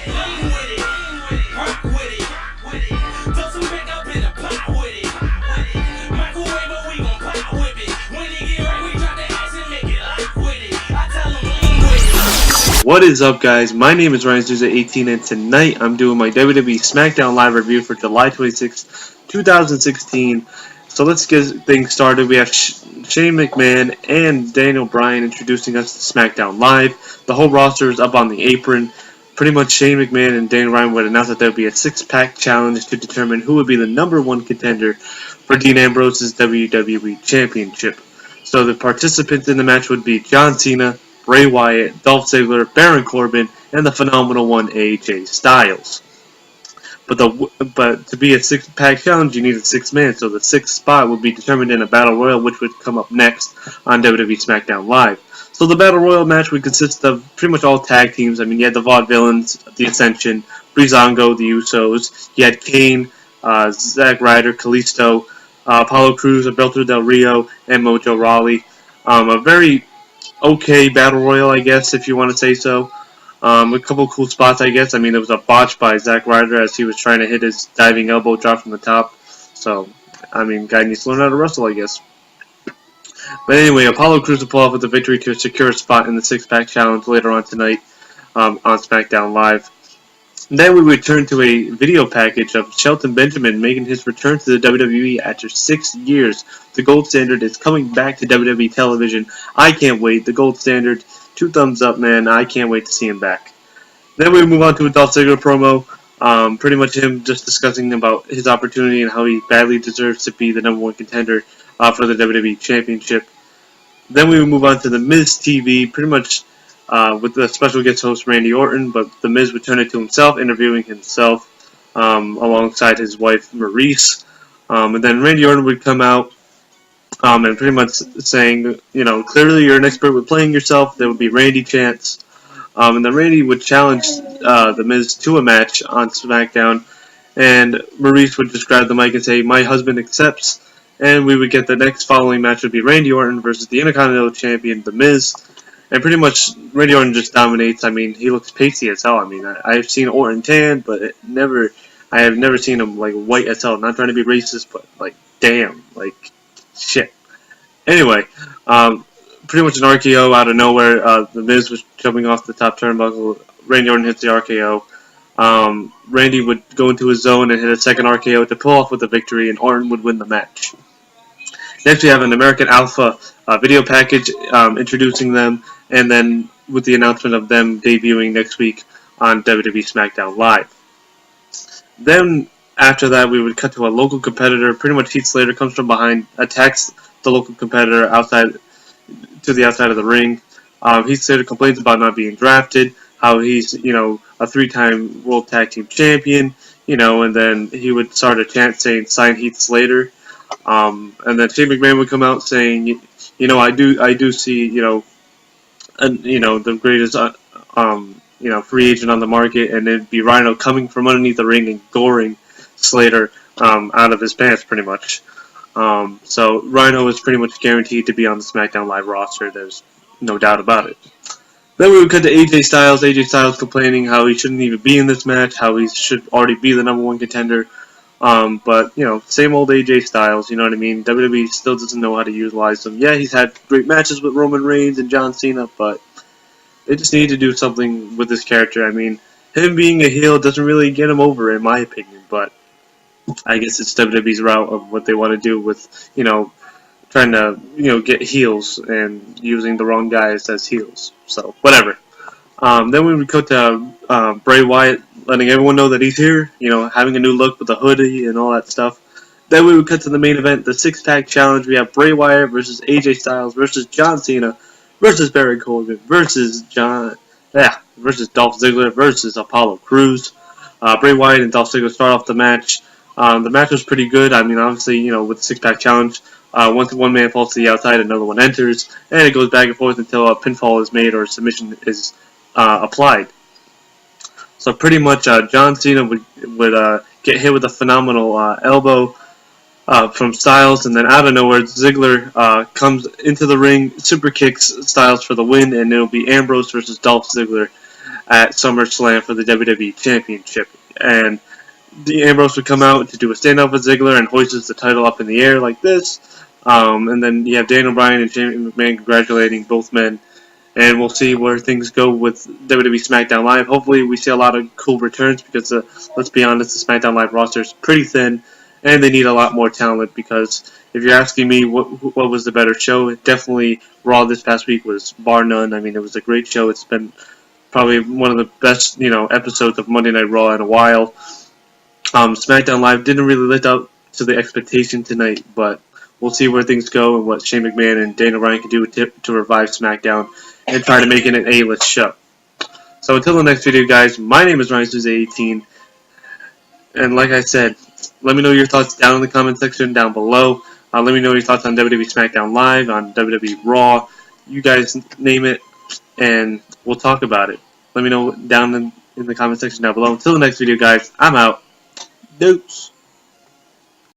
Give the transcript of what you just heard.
Lean with it, rock with it. Throw some back up in the pot with it. Microwave, but we gon' pop with it. When it get right, we drop the ass and make it lock with it. I tell them lean with it. What is up, guys? My name is Ryan Souza 18, and tonight I'm doing my WWE Smackdown live review for July 26, 2016. So let's get things started. We have Shane McMahon and Daniel Bryan introducing us to SmackDown Live. The whole roster is up on the apron. Pretty much Shane McMahon and Daniel Bryan would announce that there would be a six-pack challenge to determine who would be the #1 contender for Dean Ambrose's WWE Championship. So the participants in the match would be John Cena, Bray Wyatt, Dolph Ziggler, Baron Corbin, and the phenomenal one AJ Styles. But to be a six-pack challenge, you need a six-man, so the sixth spot will be determined in a Battle Royal, which would come up next on WWE SmackDown Live. So the Battle Royal match would consist of pretty much all tag teams. I mean, you had the Vaudevillains, the Ascension, Breezango, the Usos. You had Kane, Zack Ryder, Kalisto, Apollo Crews, Alberto Del Rio, and Mojo Rawley. A very okay Battle Royal, I guess, if you want to say so. A couple cool spots, I guess. I mean, there was a botch by Zack Ryder as he was trying to hit his diving elbow drop from the top. So, I mean, guy needs to learn how to wrestle, I guess. But anyway, Apollo Crews will pull off with the victory to secure a spot in the six-pack challenge later on tonight on SmackDown Live. And then we return to a video package of Shelton Benjamin making his return to the WWE after 6 years. The Gold Standard is coming back to WWE television. I can't wait. The Gold Standard, 2 thumbs up, man. I can't wait to see him back. Then we move on to a Dolph Ziggler promo. Pretty much him just discussing about his opportunity and how he badly deserves to be the #1 contender for the WWE Championship. Then we move on to the Miz TV, pretty much with the special guest host Randy Orton, but the Miz would turn it to himself, interviewing himself alongside his wife Maurice. And then Randy Orton would come out and pretty much saying, you know, clearly you're an expert with playing yourself. There would be Randy chants. And then Randy would challenge the Miz to a match on SmackDown. And Maurice would just grab the mic and say, "My husband accepts." And we would get the next following match would be Randy Orton versus the Intercontinental Champion, The Miz. And pretty much Randy Orton just dominates. I mean, he looks pasty as hell. I mean, I've seen Orton tan, but I have never seen him like white as hell. Not trying to be racist, but like, damn, like, shit. Anyway, pretty much an RKO out of nowhere. The Miz was jumping off the top turnbuckle. Randy Orton hits the RKO. Randy would go into his zone and hit a second RKO to pull off with the victory, and Orton would win the match. Next, we have an American Alpha video package introducing them, and then with the announcement of them debuting next week on WWE SmackDown Live. Then, after that, we would cut to a local competitor. Pretty much Heath Slater comes from behind, attacks the local competitor to the outside of the ring. Heath Slater complains about not being drafted, how he's, you know, a 3-time World Tag Team Champion, you know, and then he would start a chant saying, "Sign Heath Slater." And then Shane McMahon would come out saying, you know, I do see, the greatest, free agent on the market, and it'd be Rhino coming from underneath the ring and goring Slater out of his pants, pretty much. So Rhino is pretty much guaranteed to be on the SmackDown Live roster. There's no doubt about it. Then we would cut to AJ Styles. AJ Styles complaining how he shouldn't even be in this match, how he should already be the #1 contender. But, you know, same old AJ Styles, you know what I mean? WWE still doesn't know how to utilize him. Yeah, he's had great matches with Roman Reigns and John Cena, but they just need to do something with this character. I mean, him being a heel doesn't really get him over, in my opinion, but I guess it's WWE's route of what they want to do with, you know, trying to, you know, get heels and using the wrong guys as heels. So, whatever. Then we would go to Bray Wyatt, letting everyone know that he's here, you know, having a new look with the hoodie and all that stuff. Then we would cut to the main event, the six-pack challenge. We have Bray Wyatt versus AJ Styles versus John Cena versus Baron Corbin versus Dolph Ziggler versus Apollo Crews. Bray Wyatt and Dolph Ziggler start off the match. The match was pretty good. I mean, obviously, you know, with the six-pack challenge, once one man falls to the outside, another one enters, and it goes back and forth until a pinfall is made or a submission is applied. So pretty much John Cena would get hit with a phenomenal elbow from Styles, and then out of nowhere Ziggler comes into the ring, super kicks Styles for the win, and it'll be Ambrose versus Dolph Ziggler at SummerSlam for the WWE Championship. And Ambrose would come out to do a standoff with Ziggler and hoists the title up in the air like this. And then you have Daniel Bryan and Shane McMahon congratulating both men. And we'll see where things go with WWE SmackDown Live. Hopefully we see a lot of cool returns because, let's be honest, the SmackDown Live roster is pretty thin. And they need a lot more talent because if you're asking me what was the better show, definitely Raw this past week was bar none. I mean, it was a great show. It's been probably one of the best, episodes of Monday Night Raw in a while. SmackDown Live didn't really live up to the expectation tonight, but we'll see where things go and what Shane McMahon and Daniel Bryan can do to revive SmackDown and try to make it an A-list show. So until the next video, guys, my name is Ryan Souza 18, and like I said, let me know your thoughts down in the comment section down below. Let me know your thoughts on WWE SmackDown Live, on WWE Raw. You guys name it, and we'll talk about it. Let me know down in the comment section down below. Until the next video, guys, I'm out. Deuce.